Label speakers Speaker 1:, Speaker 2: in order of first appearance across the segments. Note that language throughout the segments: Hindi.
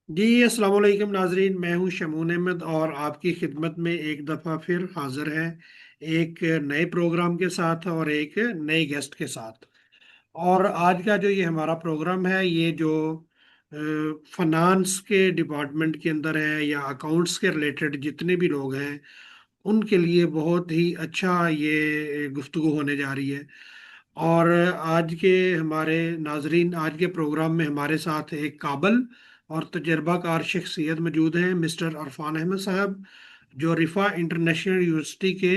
Speaker 1: जी अस्सलाम वालेकुम नाजरीन। मैं हूं शमून अहमद और आपकी खिदमत में एक दफ़ा फिर हाजिर है एक नए प्रोग्राम के साथ और एक नए गेस्ट के साथ। और आज का जो ये हमारा प्रोग्राम है, ये जो फाइनेंस के डिपार्टमेंट के अंदर है या अकाउंट्स के रिलेटेड जितने भी लोग हैं, उनके लिए बहुत ही अच्छा ये गुफ्तगू होने जा रही है। और आज के हमारे नाजरीन, आज के प्रोग्राम में हमारे साथ एक काबल और तजर्बाकार शख्सियत मौजूद हैं, मिस्टर अरफान अहमद साहब, जो रिफा इंटरनेशनल यूनिवर्सिटी के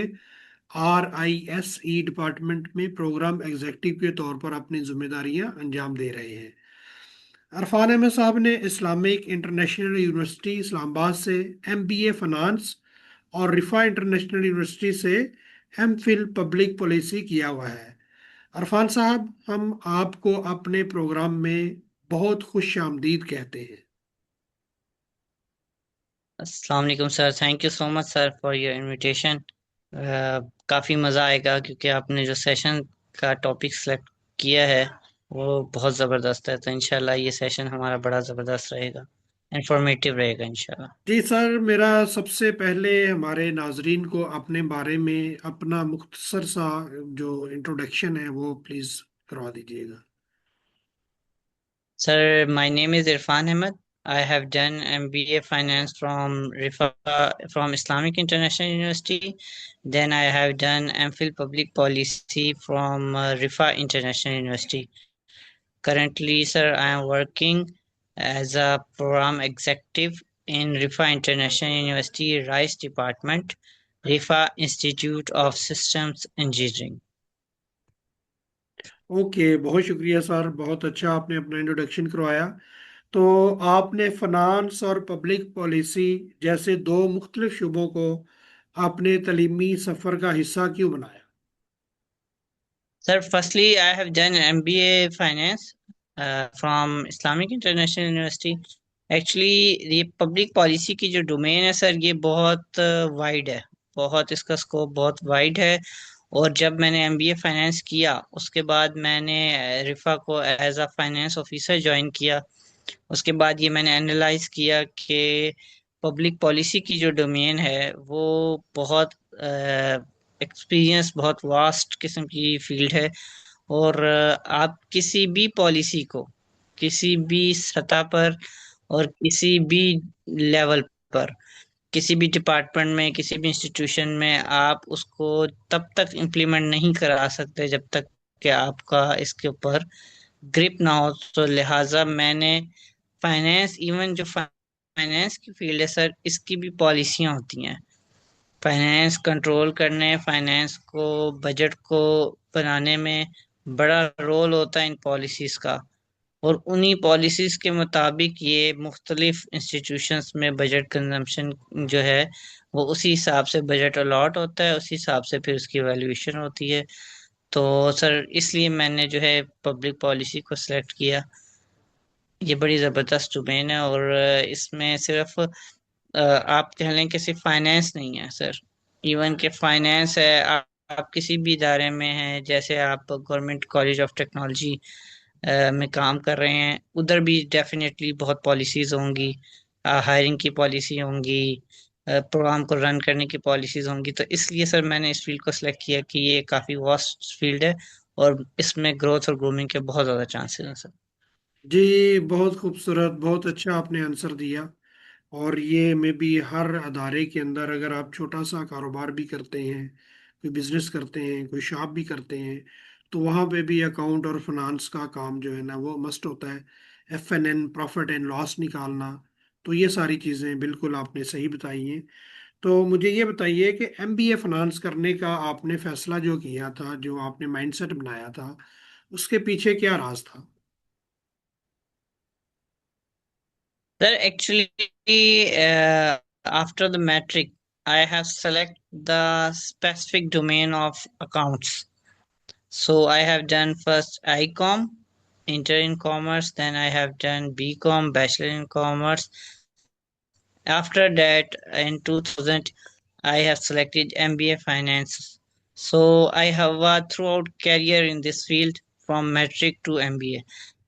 Speaker 1: RISE डिपार्टमेंट में प्रोग्राम एग्जीक्यूटिव के तौर पर अपनी जिम्मेदारियां अंजाम दे रहे हैं। अरफान अहमद साहब ने इस्लामिक इंटरनेशनल यूनिवर्सिटी इस्लामाबाद से MBA फाइनेंस और रिफा इंटरनेशनल यूनिवर्सिटी से MPhil पब्लिक पॉलिसी किया हुआ है। अरफान साहब, हम आपको अपने प्रोग्राम में बहुत खुश आमदीद कहते हैं।
Speaker 2: अस्सलाम वालेकुम sir. Thank you so much sir for your invitation. काफ़ी मज़ा आएगा क्योंकि आपने जो सेशन का टॉपिक सेलेक्ट किया है वो बहुत ज़बरदस्त है। तो इंशाल्लाह ये सेशन हमारा बड़ा ज़बरदस्त रहेगा, इंफॉर्मेटिव रहेगा इंशाल्लाह।
Speaker 1: जी सर, मेरा सबसे पहले हमारे नाजरीन को अपने बारे में अपना मुख्तसर सा जो इंट्रोडक्शन है वो प्लीज़ करवा दीजिएगा।
Speaker 2: Sir, my name is Irfan Ahmed. I have done MBA Finance from RIFA, from Islamic International University. Then I have done MPhil Public Policy from RIFA International University. Currently, sir, I am working as a program executive in RIFA International University RISE Department, RIFA Institute of Systems Engineering.
Speaker 1: Okay, बहुत शुक्रिया सर, बहुत अच्छा आपने अपना इंट्रोडक्शन करवाया। तो आपने फाइनेंस और पब्लिक पॉलिसी जैसे दो मुख्तलिफ शुबों को अपने तलीमी सफ़र का हिस्सा क्यों बनाया?
Speaker 2: Sir, firstly, I have done MBA Finance from Islamic International University. Actually ये पब्लिक पॉलिसी की जो डोमेन है सर, ये बहुत वाइड है। बहुत इसका स्कोप बहुत वाइड है। और जब मैंने MBA फाइनेंस किया उसके बाद मैंने रिफा को as a finance officer join किया। उसके बाद ये मैंने एनालाइज किया कि पब्लिक पॉलिसी की जो डोमेन है वो बहुत एक्सपीरियंस, बहुत वास्ट किस्म की फील्ड है। और आप किसी भी पॉलिसी को किसी भी सतह पर और किसी भी लेवल पर, किसी भी डिपार्टमेंट में, किसी भी इंस्टीट्यूशन में आप उसको तब तक इम्प्लीमेंट नहीं करा सकते जब तक कि आपका इसके ऊपर ग्रिप ना हो। तो लिहाजा मैंने फाइनेंस, इवन जो फाइनेंस की फील्ड है सर, इसकी भी पॉलिसियाँ होती हैं। फाइनेंस कंट्रोल करने, फाइनेंस को, बजट को बनाने में बड़ा रोल होता है इन पॉलिसीज का। और उन्हीं पॉलिसीज के मुताबिक ये मुख्तलिफ इंस्टीट्यूशंस में बजट कंजम्पशन जो है वो उसी हिसाब से बजट अलॉट होता है, उसी हिसाब से फिर उसकी वैल्यूएशन होती है। तो सर इसलिए मैंने जो है पब्लिक पॉलिसी को सिलेक्ट किया। ये बड़ी ज़बरदस्त डोमेन है और इसमें सिर्फ आप कह लें कि सिर्फ फाइनेंस नहीं है सर। इवन के फाइनेंस है, आप किसी भी इदारे में हैं, जैसे आप गवर्नमेंट कॉलेज ऑफ टेक्नोलॉजी में काम कर रहे हैं, उधर भी डेफिनेटली बहुत पॉलिसीज होंगी। हायरिंग की पॉलिसी होंगी, प्रोग्राम को रन करने की पॉलिसीज होंगी। तो इसलिए सर मैंने इस फील्ड को सिलेक्ट किया कि ये काफ़ी वास्ट फील्ड है और इसमें ग्रोथ और ग्रूमिंग के बहुत ज़्यादा चांसेस हैं सर।
Speaker 1: जी, बहुत खूबसूरत, बहुत अच्छा आपने आंसर दिया। और ये में भी हर अदारे के अंदर अगर आप छोटा सा कारोबार भी करते हैं, कोई बिजनेस करते हैं, कोई शॉप भी करते हैं, तो वहाँ पे भी अकाउंट और फाइनेंस का काम जो है ना वो मस्ट होता है। FNN, प्रॉफिट एंड लॉस निकालना। तो ये सारी चीज़ें बिल्कुल आपने सही बताई हैं। तो मुझे ये बताइए कि MBA फाइनेंस करने का आपने फैसला जो किया था, जो आपने माइंडसेट बनाया था, उसके पीछे क्या राज था?
Speaker 2: Sir, actually, after the metric, I have select the specific domain of accounts. So I have done first ICOM, Inter in Commerce, then I have done BCom, Bachelor in Commerce. After that, in 2000, I have selected MBA Finance. So I have a throughout career in this field from metric to MBA.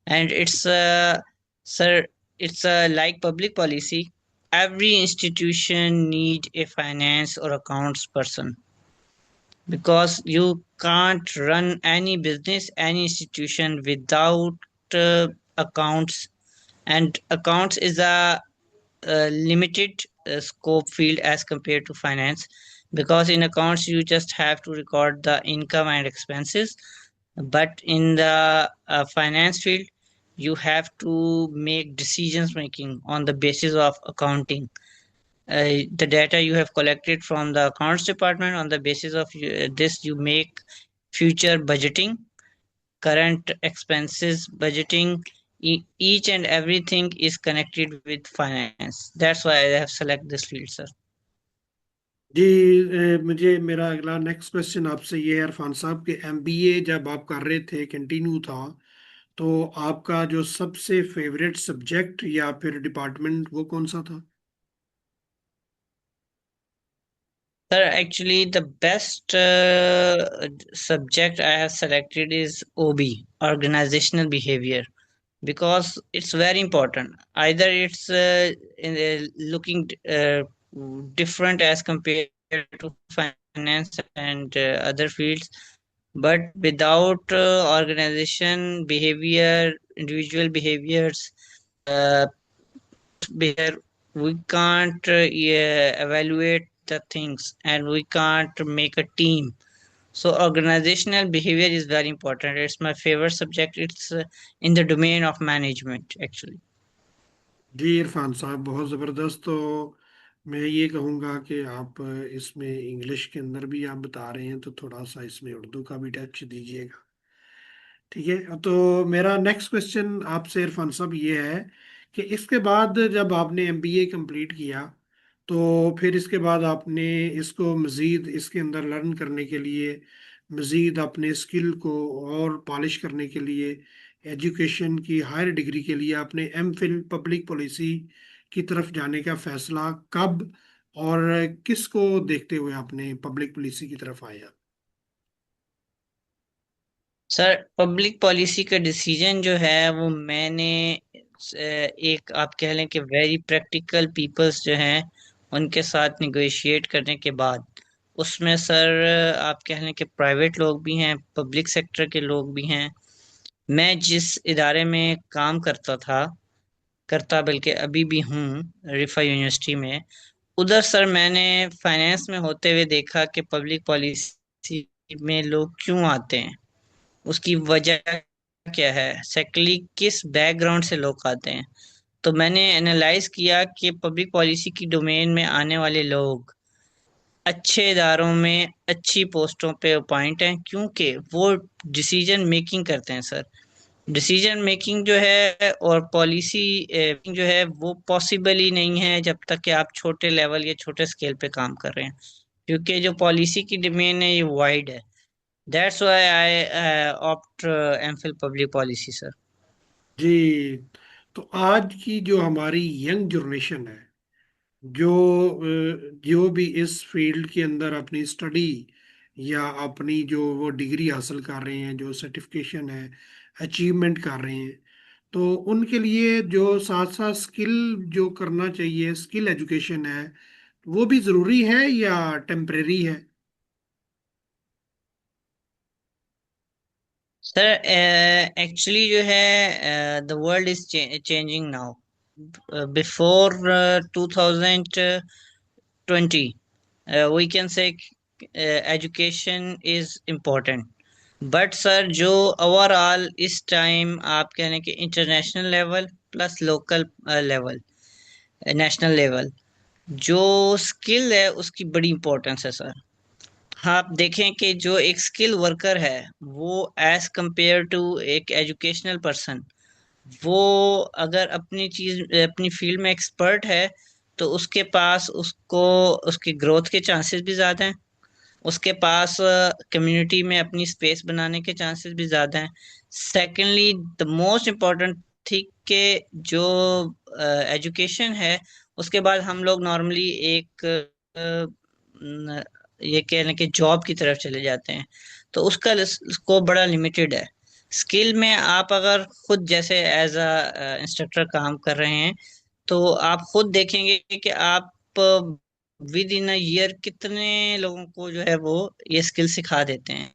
Speaker 2: And it's sir, it's like public policy. Every institution need a finance or accounts person, because you can't run any business, any institution without accounts. And accounts is a limited scope field as compared to finance, because in accounts you just have to record the income and expenses, but in the finance field you have to make decisions making on the basis of accounting. The data you have collected from the accounts department, on the basis of this you make future budgeting, current expenses budgeting. Each and everything is connected with finance. That's why I have selected this field, sir.
Speaker 1: जी, मुझे मेरा अगला नेक्स्ट क्वेश्चन आपसे ये है इरफान साहब कि एमबीए जब आप कर रहे थे, कंटिन्यू था, तो आपका जो सबसे फेवरेट सब्जेक्ट या फिर डिपार्टमेंट वो कौन सा था?
Speaker 2: Sir, actually, the best subject I have selected is OB, organizational behavior, because it's very important. Either it's looking different as compared to finance and other fields, but without organization behavior, individual behaviors, uh, behavior, we can't evaluate the things and we can't make a team. So organizational behavior is very important. It's my favorite subject. It's in the domain of management, actually.
Speaker 1: जी इरफान साहब, बहुत ज़बरदस्त। तो मैं ये कहूँगा कि आप इसमें इंग्लिश के अंदर भी आप बता रहे हैं, तो थोड़ा सा इसमें उर्दू का भी टच दीजिएगा। ठीक है, तो मेरा नेक्स्ट क्वेश्चन आपसे इरफान साहब ये है कि इसके बाद जब आपने एमबीए कंप्लीट किया, तो फिर इसके बाद आपने इसको मज़ीद इसके अंदर लर्न करने के लिए, मज़ीद अपने स्किल को और पॉलिश करने के लिए, एजुकेशन की हायर डिग्री के लिए आपने एमफिल पब्लिक पॉलिसी की तरफ जाने का फैसला कब और किसको देखते हुए आपने पब्लिक पॉलिसी की तरफ आया?
Speaker 2: सर, पब्लिक पॉलिसी का डिसीजन जो है वो मैंने एक आप कह लें कि वेरी प्रैक्टिकल पीपल्स जो हैं उनके साथ निगोशिएट करने के बाद, उसमें सर आप कह लें कि प्राइवेट लोग भी हैं, पब्लिक सेक्टर के लोग भी हैं। मैं जिस इदारे में काम करता बल्कि अभी भी हूँ, रिफा यूनिवर्सिटी में, उधर सर मैंने फाइनेंस में होते हुए देखा कि पब्लिक पॉलिसी में लोग क्यों आते हैं, उसकी वजह क्या है, सेकंडली किस बैकग्राउंड से लोग आते हैं। तो मैंने एनालाइज किया कि पब्लिक पॉलिसी की डोमेन में आने वाले लोग अच्छे इदारों में अच्छी पोस्टों पे अपॉइंट हैं, क्योंकि वो डिसीजन मेकिंग करते हैं सर। डिसीजन मेकिंग जो है और पॉलिसी जो है वो पॉसिबल ही नहीं है जब तक कि आप छोटे लेवल या छोटे स्केल पे काम कर रहे हैं, क्योंकि जो पॉलिसी की डोमेन है ये वाइड है। That's why I opt MPhil public policy, sir.
Speaker 1: जी, तो आज की जो हमारी यंग जनरेशन है, जो जो भी इस फील्ड के अंदर अपनी स्टडी या अपनी जो वो डिग्री हासिल कर रहे हैं, जो सर्टिफिकेशन है, अचीवमेंट कर रहे हैं, तो उनके लिए जो साथ साथ स्किल जो करना चाहिए, स्किल एजुकेशन है, वो भी ज़रूरी है या टेम्परेरी है?
Speaker 2: सर, एक्चुअली जो है the world is changing now. Before 2020 we can say education is important, but sir जो ओवरऑल इस टाइम आप कह लें कि international level plus local level, national level, जो स्किल है उसकी बड़ी इंपॉर्टेंस है सर। हाँ, आप देखें कि जो एक स्किल वर्कर है वो एज कंपेयर टू एक एजुकेशनल पर्सन, वो अगर अपनी चीज अपनी फील्ड में एक्सपर्ट है तो उसके पास उसको उसकी ग्रोथ के चांसेस भी ज़्यादा हैं, उसके पास कम्युनिटी में अपनी स्पेस बनाने के चांसेस भी ज़्यादा हैं। Secondly, the most important thing के जो एजुकेशन है उसके बाद हम लोग नॉर्मली एक ये कह लें कि जॉब की तरफ चले जाते हैं, तो उसका स्कोप बड़ा लिमिटेड है। स्किल में आप अगर खुद जैसे एज अ इंस्ट्रक्टर काम कर रहे हैं, तो आप खुद देखेंगे कि आप विद इन अ ईयर कितने लोगों को जो है वो ये स्किल सिखा देते हैं।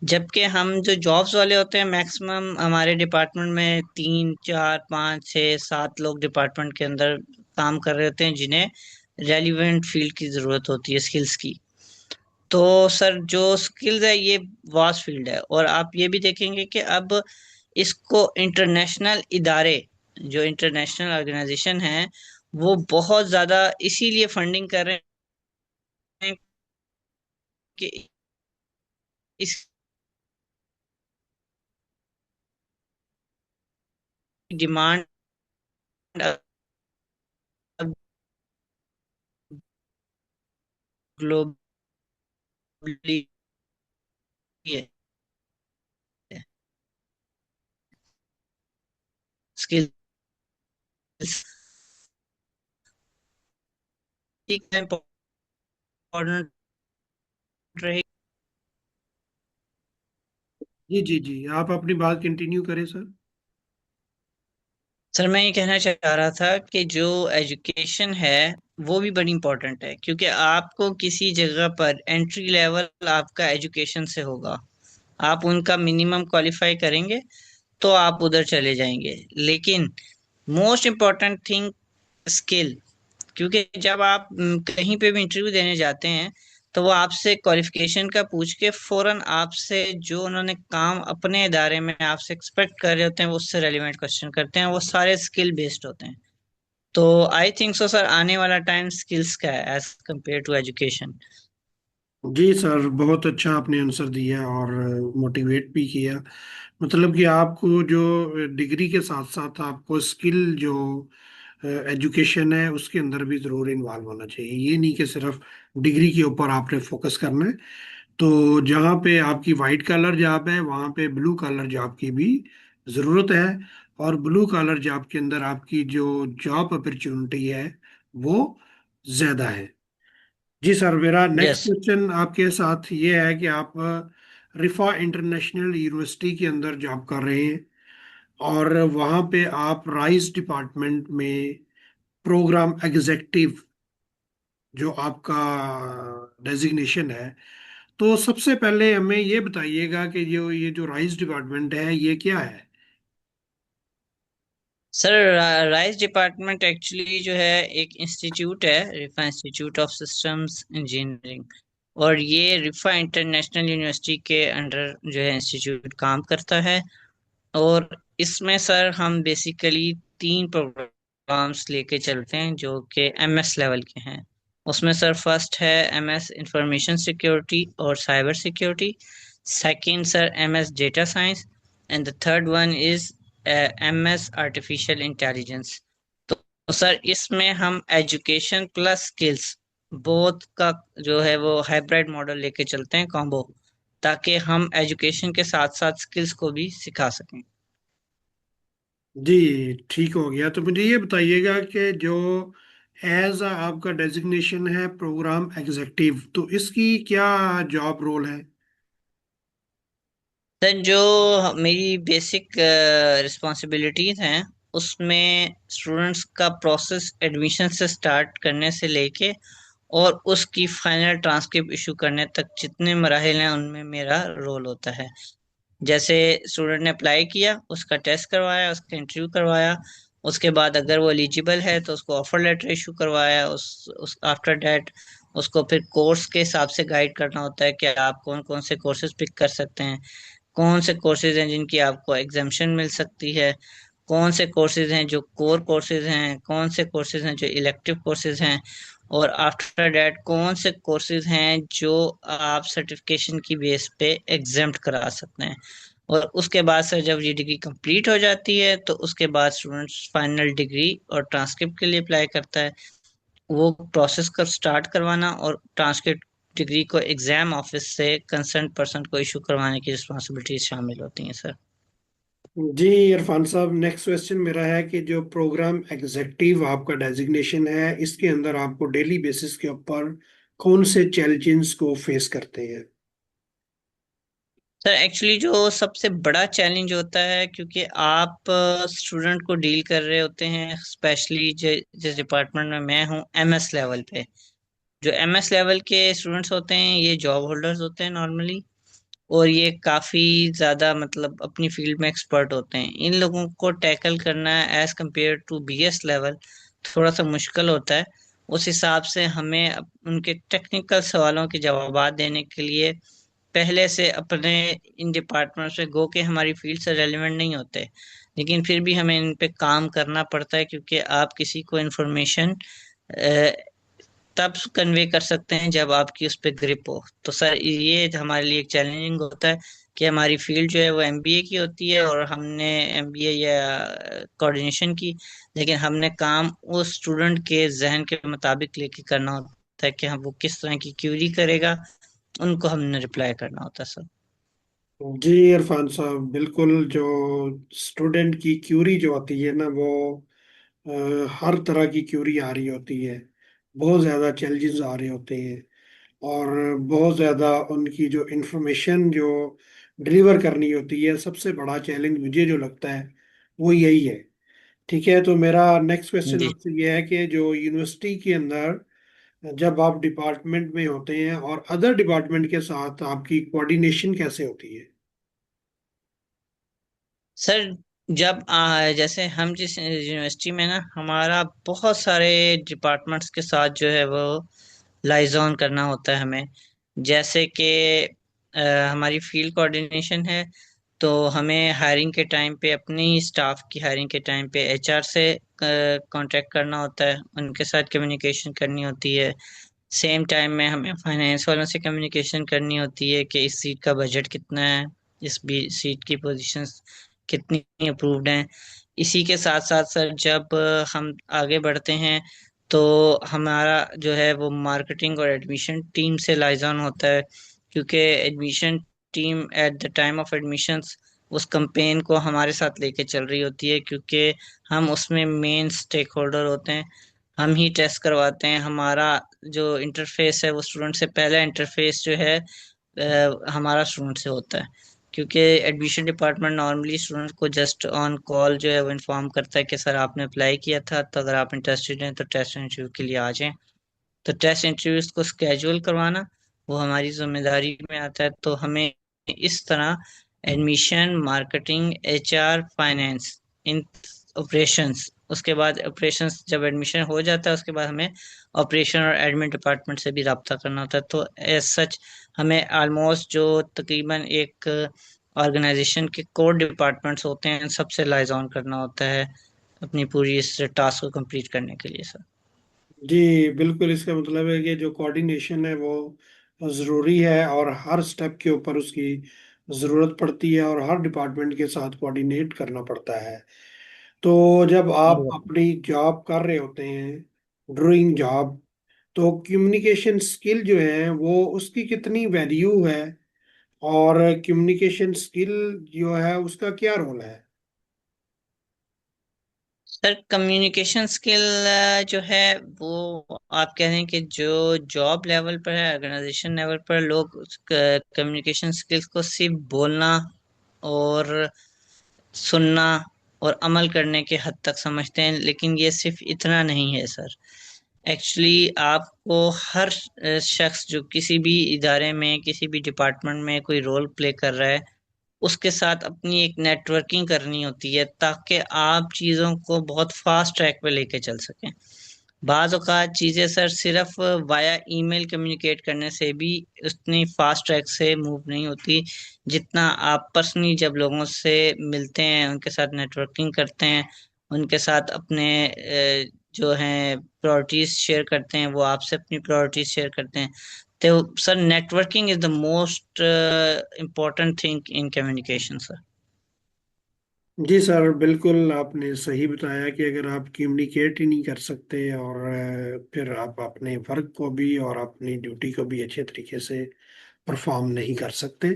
Speaker 2: जबकि हम जो जॉब्स वाले होते हैं, मैक्सिमम हमारे डिपार्टमेंट में 3 4 5 6 7 लोग डिपार्टमेंट के अंदर काम कर रहे होते हैं, जिन्हें रेलिवेंट फील्ड की जरूरत होती है स्किल्स की। तो सर जो स्किल्स है ये वास्ट फील्ड है, और आप ये भी देखेंगे कि अब इसको इंटरनेशनल इदारे, जो इंटरनेशनल ऑर्गेनाइजेशन है, वो बहुत ज्यादा इसीलिए फंडिंग कर रहे हैं कि इस डिमांड अब ग्लोबली है। स्किल्स इम्पोर्टेंट रहे।
Speaker 1: जी जी जी, आप अपनी बात कंटिन्यू करें सर।
Speaker 2: सर मैं ये कहना चाह रहा था कि जो एजुकेशन है वो भी बड़ी इंपॉर्टेंट है, क्योंकि आपको किसी जगह पर एंट्री लेवल आपका एजुकेशन से होगा। आप उनका मिनिमम क्वालिफाई करेंगे तो आप उधर चले जाएंगे। लेकिन मोस्ट इम्पॉर्टेंट थिंग स्किल, क्योंकि जब आप कहीं पे भी इंटरव्यू देने जाते हैं, तो वो आपसे क्वालिफिकेशन का पूछ के फौरन आपसे जो उन्होंने काम अपने इदारे में आपसे एक्सपेक्ट कर रहे होते हैं वो उससे रेलिवेंट क्वेश्चन करते हैं, वो सारे स्किल बेस्ड होते हैं। तो आई थिंक सो सर, आने वाला टाइम स्किल्स का है एज कम्पेयर टू एजुकेशन।
Speaker 1: जी सर, बहुत अच्छा आपने आंसर दिया और मोटिवेट भी किया। मतलब कि आपको जो डिग्री के साथ साथ आपको स्किल जो एजुकेशन है उसके अंदर भी ज़रूर इन्वॉल्व होना चाहिए। ये नहीं कि सिर्फ डिग्री के ऊपर आपने फोकस करना है। तो जहाँ पे आपकी वाइट कॉलर जॉब है वहाँ पे ब्लू कॉलर जॉब की भी ज़रूरत है। और ब्लू कॉलर जॉब के अंदर आपकी जो जॉब अपॉर्चुनिटी है वो ज़्यादा है। जी सर, मेरा नेक्स्ट
Speaker 2: यस
Speaker 1: क्वेश्चन आपके साथ ये है कि आप रिफा इंटरनेशनल यूनिवर्सिटी के अंदर जॉब कर रहे हैं और वहाँ पे आप राइस डिपार्टमेंट में प्रोग्राम एग्जीक्यूटिव जो आपका डेजिग्नेशन है। तो सबसे पहले हमें ये बताइएगा कि जो ये जो राइस डिपार्टमेंट है ये क्या है।
Speaker 2: सर, राइस डिपार्टमेंट एक्चुअली जो है एक इंस्टीट्यूट है, रिफा इंस्टीट्यूट ऑफ सिस्टम्स इंजीनियरिंग। और ये रिफा इंटरनेशनल यूनिवर्सिटी के अंडर जो है इंस्टीट्यूट काम करता है। और इसमें सर हम बेसिकली 3 प्रोग्राम्स लेके चलते हैं जो कि एमएस लेवल के हैं। उसमें सर फर्स्ट है एमएस इंफॉर्मेशन सिक्योरिटी और cyber security. Second sir MS data science. And the third one is MS artificial intelligence. तो सर इसमें हम एजुकेशन प्लस स्किल्स बोथ का जो है वो हाइब्रिड मॉडल लेके चलते हैं, कॉम्बो, ताकि हम एजुकेशन के साथ साथ स्किल्स को भी सिखा सकें।
Speaker 1: जी ठीक हो गया। तो मुझे ये बताइएगा कि जो एज आपका डेजिग्नेशन है प्रोग्राम एग्जीक्यूटिव, तो इसकी क्या जॉब रोल है।
Speaker 2: सर जो मेरी बेसिक रिस्पॉन्सिबिलिटीज हैं, उसमें स्टूडेंट्स का प्रोसेस एडमिशन से स्टार्ट करने से लेके और उसकी फाइनल ट्रांसक्रिप्ट इशू करने तक जितने मराहिल हैं उनमें मेरा रोल होता है। जैसे स्टूडेंट ने अप्लाई किया, उसका टेस्ट करवाया, उसका इंटरव्यू करवाया, उसके बाद अगर वो एलिजिबल है तो उसको ऑफर लेटर इशू करवाया। उस आफ्टर दैट उसको फिर कोर्स के हिसाब से गाइड करना होता है कि आप कौन कौन से कोर्सेज पिक कर सकते हैं, कौन से कोर्सेज हैं जिनकी आपको एग्जामेशन मिल सकती है, कौन से कोर्सेज हैं जो कोर कोर्सेज हैं, कौन से कोर्सेज हैं जो इलेक्टिव कोर्सेज हैं, और आफ्टर दैट कौन से कोर्सेज हैं जो आप सर्टिफिकेशन की बेस पे एग्जाम्प्ट करा सकते हैं। और उसके बाद सर जब ये डिग्री कंप्लीट हो जाती है तो उसके बाद स्टूडेंट्स फाइनल डिग्री और ट्रांसक्रिप्ट के लिए अप्लाई करता है। वो प्रोसेस कर स्टार्ट करवाना और ट्रांसक्रिप्ट डिग्री को एग्जाम ऑफिस से कंसर्न पर्सन को इशू करवाने की रिस्पॉन्सिबिलिटीज शामिल होती हैं सर।
Speaker 1: जी इरफान साहब, नेक्स्ट क्वेश्चन मेरा है कि जो प्रोग्राम एग्जीक्यूटिव आपका डेजिग्नेशन है इसके अंदर आपको डेली बेसिस के ऊपर कौन से चैलेंजेस को फेस करते हैं।
Speaker 2: सर एक्चुअली जो सबसे बड़ा चैलेंज होता है, क्योंकि आप स्टूडेंट को डील कर रहे होते हैं, स्पेशली जिस डिपार्टमेंट में मैं हूँ, एमएस लेवल पे। जो एमएस लेवल के स्टूडेंट्स होते हैं ये जॉब होल्डर्स होते हैं नॉर्मली, और ये काफी ज्यादा मतलब अपनी फील्ड में एक्सपर्ट होते हैं। इन लोगों को टैकल करना as compare to BS level थोड़ा सा मुश्किल होता है। उस हिसाब से हमें उनके टेक्निकल सवालों के जवाब देने के लिए पहले से अपने इन डिपार्टमेंट्स में गो के हमारी फील्ड से रेलिवेंट नहीं होते, लेकिन फिर भी हमें इन पे काम करना पड़ता है, क्योंकि आप किसी को इंफॉर्मेशन तब कन्वे कर सकते हैं जब आपकी उस पर ग्रिप हो। तो सर ये हमारे लिए एक चैलेंजिंग होता है कि हमारी फील्ड जो है वो एमबीए की होती है, और हमने एमबीए या कोऑर्डिनेशन की, लेकिन हमने काम उस स्टूडेंट के जहन के मुताबिक लेके करना होता है कि हम वो किस तरह की क्यूरी करेगा, उनको हमने रिप्लाई करना होता है सर।
Speaker 1: जी इरफान साहब, बिल्कुल। जो स्टूडेंट की क्यूरी जो आती है ना, वो हर तरह की क्यूरी आ रही होती है। बहुत ज़्यादा चैलेंजेस आ रहे होते हैं। और बहुत ज़्यादा उनकी जो इंफॉर्मेशन जो डिलीवर करनी होती है, सबसे बड़ा चैलेंज मुझे जो लगता है वो यही है। ठीक है, तो मेरा नेक्स्ट क्वेश्चन
Speaker 2: जी
Speaker 1: आपसे ये है कि जो यूनिवर्सिटी के अंदर जब आप डिपार्टमेंट में होते हैं और अदर डिपार्टमेंट के साथ आपकी कोऑर्डिनेशन कैसे होती है?
Speaker 2: सर, जब जैसे हम जिस यूनिवर्सिटी में ना, हमारा बहुत सारे डिपार्टमेंट्स के साथ जो है वो लाइजॉन करना होता है हमें। जैसे कि हमारी फील्ड कोऑर्डिनेशन है, तो हमें हायरिंग के टाइम पे, अपनी स्टाफ की हायरिंग के टाइम पे एचआर से कांटेक्ट करना होता है, उनके साथ कम्युनिकेशन करनी होती है। सेम टाइम में हमें फाइनेंस वालों से कम्युनिकेशन करनी होती है कि इस सीट का बजट कितना है, इस भी सीट की पोजीशंस कितनी अप्रूव्ड हैं। इसी के साथ साथ सर, जब हम आगे बढ़ते हैं तो हमारा जो है वो मार्केटिंग और एडमिशन टीम से लाइजॉन होता है, क्योंकि admission team at the time of admissions उस कैंपेन को हमारे साथ लेके चल रही होती है, क्योंकि हम उसमें मेन स्टेक होल्डर होते हैं। हम ही टेस्ट करवाते हैं। हमारा जो इंटरफेस है वो स्टूडेंट से पहला इंटरफेस जो है हमारा स्टूडेंट से होता है, क्योंकि एडमिशन डिपार्टमेंट नॉर्मली स्टूडेंट को जस्ट ऑन कॉल जो है वो इन्फॉर्म करता है कि सर आपने अप्लाई किया था, तो अगर आप इंटरेस्टेड हैं तो टेस्ट इंटरव्यू के लिए आ जाएं। तो टेस्ट इंटरव्यूज को स्केड्यूल करवाना वो हमारी जिम्मेदारी में आता है। तो हमें इस तरह एडमिशन, मार्केटिंग, एचआर, फाइनेंस, इन ऑपरेशंस, उसके बाद ऑपरेशंस जब एडमिशन हो जाता है उसके बाद हमें ऑपरेशन और एडमिन डिपार्टमेंट से भी रब्ता करना होता है। तो एज सच हमें ऑलमोस्ट जो तकरीबन एक ऑर्गेनाइजेशन के कोर डिपार्टमेंट्स होते हैं, इन सबसे लाइज ऑन करना होता है अपनी पूरी इस टास्क को कंप्लीट करने के लिए सर।
Speaker 1: जी बिल्कुल, इसका मतलब है कि जो कोऑर्डिनेशन है वो ज़रूरी है, और हर स्टेप के ऊपर उसकी ज़रूरत पड़ती है, और हर डिपार्टमेंट के साथ कोऑर्डिनेट करना पड़ता है। तो जब आप अपनी जॉब कर रहे होते हैं, ड्राइंग जॉब, तो कम्युनिकेशन स्किल जो है वो उसकी कितनी वैल्यू है, और कम्युनिकेशन स्किल जो है उसका क्या रोल है?
Speaker 2: सर कम्युनिकेशन स्किल जो है वो, आप कह रहे हैं कि जो जॉब लेवल पर है, ऑर्गेनाइजेशन लेवल पर लोग कम्युनिकेशन स्किल्स को सिर्फ बोलना और सुनना और अमल करने के हद तक समझते हैं, लेकिन ये सिर्फ इतना नहीं है सर। एक्चुअली आपको हर शख्स जो किसी भी इदारे में, किसी भी डिपार्टमेंट में कोई रोल प्ले कर रहा है, उसके साथ अपनी एक नेटवर्किंग करनी होती है, ताकि आप चीज़ों को बहुत फास्ट ट्रैक पे लेके चल सकें। बाज़ औक़ात चीज़ें सर सिर्फ वाया ईमेल कम्युनिकेट करने से भी उतनी फास्ट ट्रैक से मूव नहीं होती, जितना आप पर्सनली जब लोगों से मिलते हैं, उनके साथ नेटवर्किंग करते हैं, उनके साथ अपने जो हैं प्रायोरिटीज शेयर करते हैं, वो आपसे अपनी प्रायोरिटीज शेयर करते हैं। तो sir networking is the most important thing in communication sir.
Speaker 1: जी सर, बिल्कुल आपने सही बताया कि अगर आप कम्युनिकेट ही नहीं कर सकते, और फिर आप अपने वर्क को भी और अपनी ड्यूटी को भी अच्छे तरीके से परफॉर्म नहीं कर सकते।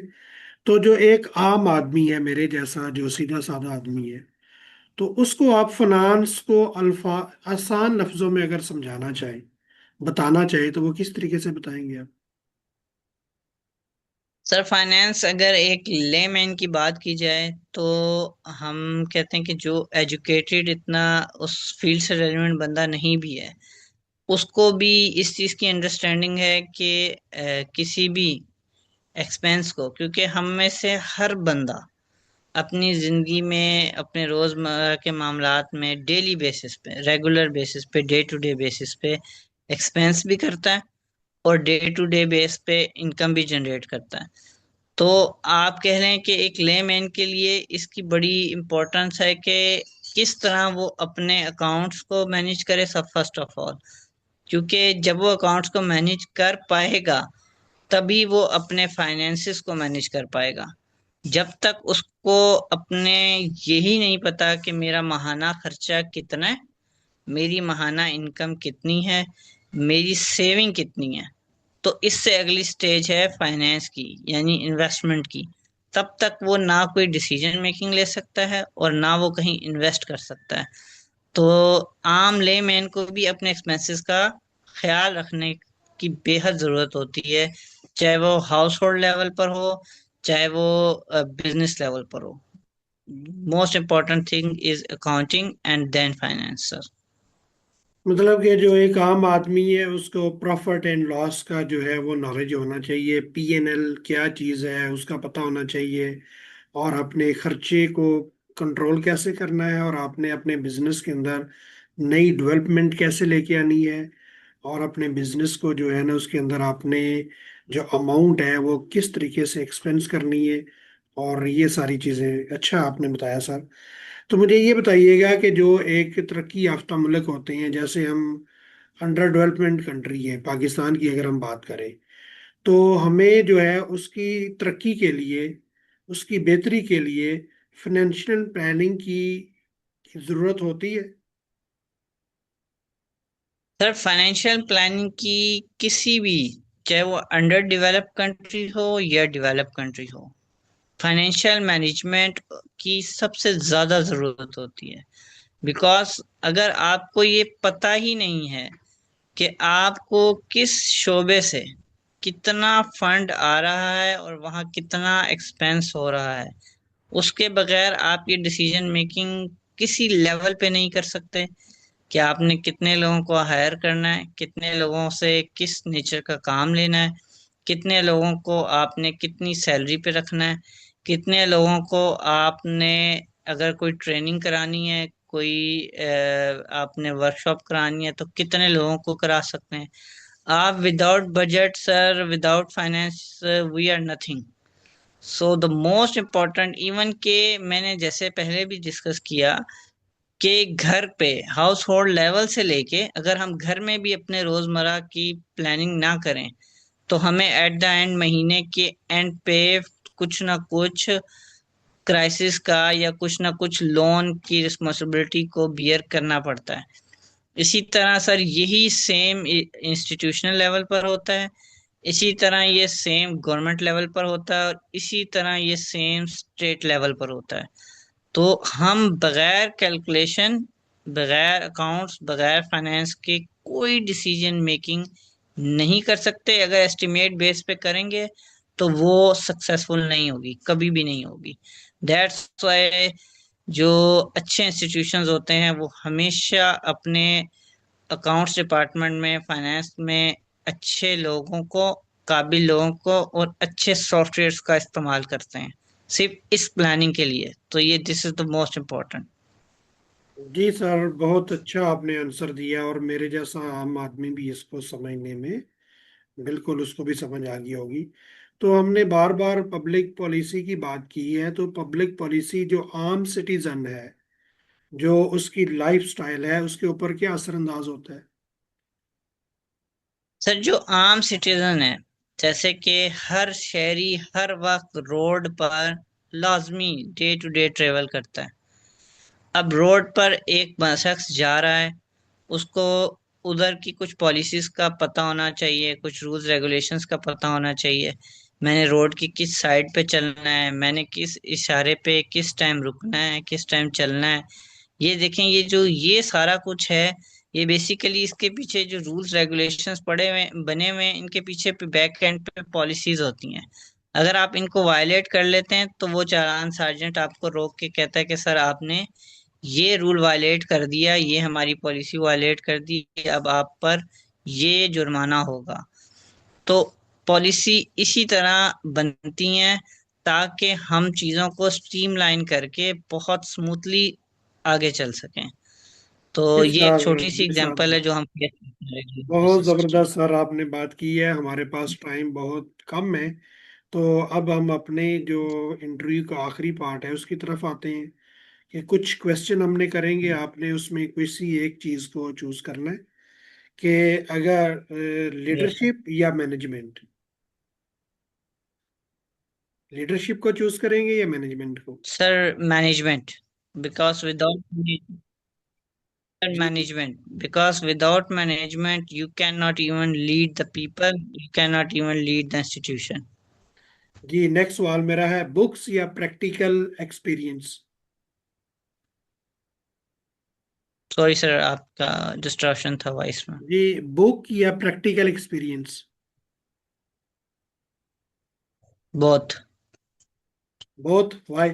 Speaker 1: तो जो एक आम आदमी है, मेरे जैसा जो सीधा साधा आदमी है, तो उसको आप फाइनेंस को अल्फा आसान लफ्जों में अगर समझाना चाहें, बताना चाहे, तो वो किस तरीके से बताएंगे आप?
Speaker 2: सर फाइनेंस अगर एक लेमैन की बात की जाए तो हम कहते हैं कि जो एजुकेटेड इतना उस फील्ड से रेलिवेंट बंदा नहीं भी है, उसको भी इस चीज़ की अंडरस्टैंडिंग है कि किसी भी एक्सपेंस को, क्योंकि हम में से हर बंदा अपनी ज़िंदगी में अपने रोज़मर्रा के मामलात में डेली बेसिस पे, रेगुलर बेसिस पे, डे टू डे बेसिस पे एक्सपेंस भी करता है और डे टू डे बेस पे इनकम भी जनरेट करता है। तो आप कह रहे हैं कि एक लेमैन के लिए इसकी बड़ी इम्पोर्टेंस है कि किस तरह वो अपने अकाउंट्स को मैनेज करे, सब फर्स्ट ऑफ ऑल, क्योंकि जब वो अकाउंट्स को मैनेज कर पाएगा तभी वो अपने फाइनेंसिस को मैनेज कर पाएगा। जब तक उसको अपने यही नहीं पता कि मेरा माहाना खर्चा कितना है, मेरी माहाना इनकम कितनी है, मेरी सेविंग कितनी है, तो इससे अगली स्टेज है फाइनेंस की, यानी इन्वेस्टमेंट की। तब तक वो ना कोई डिसीजन मेकिंग ले सकता है और ना वो कहीं इन्वेस्ट कर सकता है। तो आम लेमैन को भी अपने एक्सपेंसेस का ख्याल रखने की बेहद ज़रूरत होती है, चाहे वो हाउस होल्ड लेवल पर हो, चाहे वो बिजनेस लेवल पर हो। Most important thing is accounting and then finance sir.
Speaker 1: मतलब कि जो एक आम आदमी है उसको प्रॉफिट एंड लॉस का जो है वो नॉलेज होना चाहिए, पीएनएल क्या चीज़ है उसका पता होना चाहिए, और अपने खर्चे को कंट्रोल कैसे करना है, और आपने अपने बिजनेस के अंदर नई डेवलपमेंट कैसे लेके आनी है, और अपने बिजनेस को जो है ना उसके अंदर आपने जो अमाउंट है वो किस तरीके से एक्सपेंस करनी है, और ये सारी चीज़ें अच्छा आपने बताया सर। तो मुझे ये बताइएगा कि जो एक तरक्की याफ्ता मुल्क होते हैं, जैसे हम अंडर डेवलपमेंट कंट्री है पाकिस्तान की अगर हम बात करें, तो हमें जो है उसकी तरक्की के लिए, उसकी बेहतरी के लिए फाइनेंशियल प्लानिंग की ज़रूरत होती है।
Speaker 2: सर फाइनेंशियल प्लानिंग की किसी भी, चाहे वो अंडर डेवलप कंट्री हो या डेवलप कंट्री हो, फाइनेंशियल मैनेजमेंट की सबसे ज़्यादा ज़रूरत होती है। बिकॉज अगर आपको ये पता ही नहीं है कि आपको किस शोबे से कितना फंड आ रहा है और वहाँ कितना एक्सपेंस हो रहा है, उसके बगैर आप ये डिसीजन मेकिंग किसी लेवल पे नहीं कर सकते कि आपने कितने लोगों को हायर करना है, कितने लोगों से किस नेचर का काम लेना है, कितने लोगों को आपने कितनी सैलरी पे रखना है, कितने लोगों को आपने अगर कोई ट्रेनिंग करानी है, कोई आपने वर्कशॉप करानी है तो कितने लोगों को करा सकते हैं आप। Without budget sir, without finance we are nothing. So the most important, even के मैंने जैसे पहले भी डिस्कस किया कि घर पे हाउस होल्ड लेवल से लेके अगर हम घर में भी अपने रोजमर्रा की प्लानिंग ना करें तो हमें एट द एंड, महीने के एंड पे कुछ ना कुछ क्राइसिस का या कुछ ना कुछ लोन की रिस्पॉन्सिबिलिटी को बियर करना पड़ता है। इसी तरह सर यही सेम इंस्टीट्यूशनल लेवल पर होता है, इसी तरह ये सेम गवर्नमेंट लेवल पर होता है और इसी तरह ये सेम स्टेट लेवल पर होता है। तो हम बगैर कैलकुलेशन, बगैर अकाउंट्स, बगैर फाइनेंस के कोई डिसीजन मेकिंग नहीं कर सकते। अगर एस्टिमेट बेस पे करेंगे तो वो सक्सेसफुल नहीं होगी, कभी भी नहीं होगी। दैट्स वाई जो अच्छे इंस्टीट्यूशंस होते हैं वो हमेशा अपने अकाउंट्स डिपार्टमेंट में, फाइनेंस में अच्छे लोगों को, काबिल लोगों को और अच्छे सॉफ्टवेयर्स का इस्तेमाल करते हैं सिर्फ इस प्लानिंग के लिए। तो ये this is the most important.
Speaker 1: जी सर, बहुत अच्छा आपने आंसर दिया, और मेरे जैसा आम आदमी भी इसको समझने में बिल्कुल उसको भी समझ आ गई होगी। तो हमने बार बार पब्लिक पॉलिसी की बात की है, तो पब्लिक पॉलिसी जो आम सिटीजन है, जो उसकी लाइफ स्टाइल है, उसके ऊपर क्या असरअंदाज होता है।
Speaker 2: सर जो आम सिटीजन है, जैसे कि हर शहरी हर वक्त रोड पर लाजमी डे टू डे ट्रेवल करता है। अब रोड पर एक शख्स जा रहा है, उसको उधर की कुछ पॉलिसीज का पता होना चाहिए, कुछ रूल्स रेगुलेशंस का पता होना चाहिए। मैंने रोड की किस साइड पे चलना है, मैंने किस इशारे पे किस टाइम रुकना है, किस टाइम चलना है। ये देखें, ये जो ये सारा कुछ है, ये बेसिकली इसके पीछे जो रूल्स रेगुलेशंस पड़े हुए बने हुए हैं, इनके पीछे पे बैक एंड पे पॉलिसीज होती हैं। अगर आप इनको वायलेट कर लेते हैं तो वो चालान सार्जेंट आपको रोक के कहता है कि सर आपने ये रूल वायलेट कर दिया, ये हमारी पॉलिसी वायलेट कर दी, अब आप पर ये जुर्माना होगा। तो पॉलिसी इसी तरह बनती हैं ताकि हम चीज़ों को स्ट्रीमलाइन करके बहुत स्मूथली आगे चल सकें। तो
Speaker 1: जी
Speaker 2: ये एक
Speaker 1: सर,
Speaker 2: छोटी सी
Speaker 1: जी सर,
Speaker 2: एग्जांपल है जो हम फेस करते हैं
Speaker 1: बहुत
Speaker 2: रेगुलर सिस्टम।
Speaker 1: जबरदस्त सर आपने बात की है। हमारे पास टाइम बहुत कम है, तो अब हम अपने जो इंटरव्यू का आखिरी पार्ट है उसकी तरफ आते हैं कि कुछ क्वेश्चन हमने करेंगे, आपने उसमें किसी एक चीज को चूज करना है कि अगर
Speaker 2: यस
Speaker 1: लीडरशिप या मैनेजमेंट, लीडरशिप को चूज करेंगे या मैनेजमेंट को?
Speaker 2: सर, मैनेजमेंट, बिकॉज विदाउट
Speaker 1: जी
Speaker 2: management because without management you cannot even lead the people, you cannot even lead the institution.
Speaker 1: जी, नेक्स्ट सवाल मेरा है, बुक्स या प्रैक्टिकल एक्सपीरियंस?
Speaker 2: सॉरी सर, आपका डिस्ट्रक्शन था वॉइस में।
Speaker 1: जी, बुक या प्रैक्टिकल एक्सपीरियंस?
Speaker 2: बहुत।
Speaker 1: Both, why?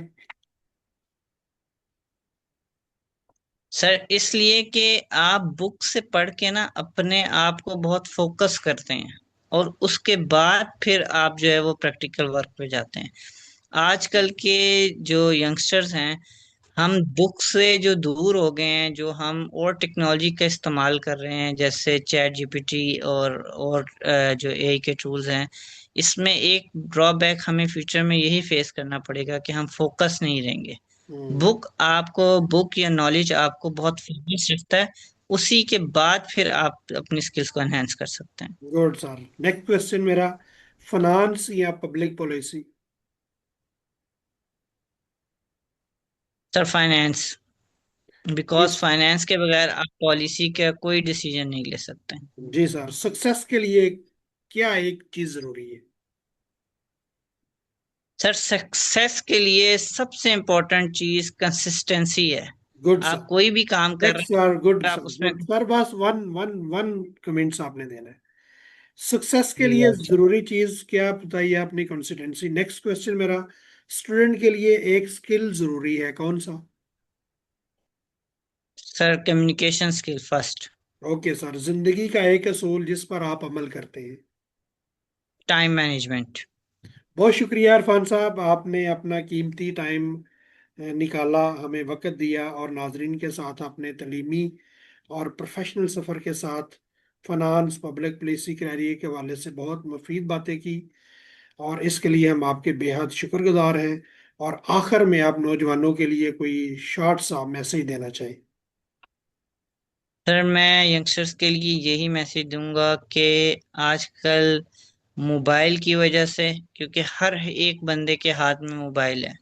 Speaker 2: सर इसलिए कि आप बुक से पढ़ के ना अपने आप को बहुत फोकस करते हैं और उसके बाद फिर आप जो है वो प्रैक्टिकल वर्क पे जाते हैं। आजकल के जो यंगस्टर्स हैं, हम बुक से जो दूर हो गए हैं, जो हम और टेक्नोलॉजी का इस्तेमाल कर रहे हैं जैसे चैट जीपीटी और जो एआई के टूल्स हैं, इसमें एक ड्रॉबैक हमें फ्यूचर में यही फेस करना पड़ेगा कि हम फोकस नहीं रहेंगे। बुक या नॉलेज आपको बहुत फोकस रखता है, उसी के बाद फिर आप अपनी स्किल्स को एनहेंस कर सकते हैं।
Speaker 1: Good sir. नेक्स्ट क्वेश्चन मेरा, फाइनेंस या public policy?
Speaker 2: Sir, finance, because
Speaker 1: जी,
Speaker 2: फाइनेंस के बगैर आप पॉलिसी का कोई डिसीजन नहीं ले सकते।
Speaker 1: जी सर, सक्सेस के लिए क्या एक चीज जरूरी है?
Speaker 2: सर, सक्सेस के लिए सबसे इम्पोर्टेंट चीज कंसिस्टेंसी है।
Speaker 1: Good sir.
Speaker 2: आप कोई भी काम कर
Speaker 1: नेक्स्ट
Speaker 2: रहे
Speaker 1: सर, गुड
Speaker 2: हैं, आप
Speaker 1: सर,
Speaker 2: उसमें।
Speaker 1: गुड सर, बस वन वन वन कमेंट्स आपने देना है। सक्सेस के लिए
Speaker 2: यस सर।
Speaker 1: जरूरी चीज क्या बताइए आपने? कंसिस्टेंसी। नेक्स्ट क्वेश्चन मेरा, स्टूडेंट के लिए एक स्किल जरूरी है, कौन सा?
Speaker 2: Sir, communication skill first.
Speaker 1: Okay sir, जिंदगी का एक असूल जिस पर आप अमल करते हैं?
Speaker 2: Time management.
Speaker 1: बहुत शुक्रिया इरफान साहब, आपने अपना कीमती टाइम निकाला, हमें वक्त दिया और नाजरीन के साथ आपने तलीमी और प्रोफेशनल सफ़र के साथ फाइनेंस, पब्लिक पॉलिसी के के हवाले से बहुत मुफीद बातें की, और इसके लिए हम आपके बेहद शुक्रगुजार हैं। और आखिर में आप नौजवानों के लिए कोई शॉर्ट सा मैसेज देना चाहें?
Speaker 2: सर, मैं यंगस्टर्स के लिए यही मैसेज दूंगा कि आजकल मोबाइल की वजह से, क्योंकि हर एक बंदे के हाथ में मोबाइल है,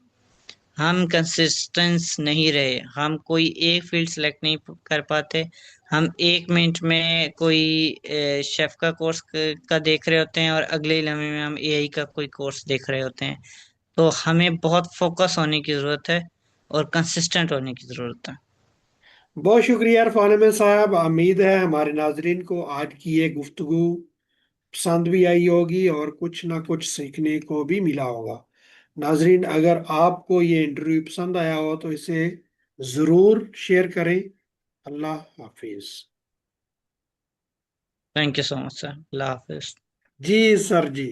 Speaker 2: हम कंसिस्टेंस नहीं रहे, हम कोई एक फील्ड सेलेक्ट नहीं कर पाते। हम 1 मिनट में कोई शेफ का कोर्स का देख रहे होते हैं और अगले ही लम्हे में हम एआई का कोई कोर्स देख रहे होते हैं। तो हमें बहुत फोकस होने की ज़रूरत है और कंसिस्टेंट होने की ज़रूरत है।
Speaker 1: बहुत शुक्रिया इरफान अहमद साहब, उम्मीद है हमारे नाजरीन को आज की ये गुफ्तगू पसंद भी आई होगी और कुछ ना कुछ सीखने को भी मिला होगा। नाजरीन, अगर आपको ये इंटरव्यू पसंद आया हो तो इसे ज़रूर शेयर करें। अल्लाह हाफिज।
Speaker 2: Thank you so much sir. अल्लाह हाफिज।
Speaker 1: जी सर, जी।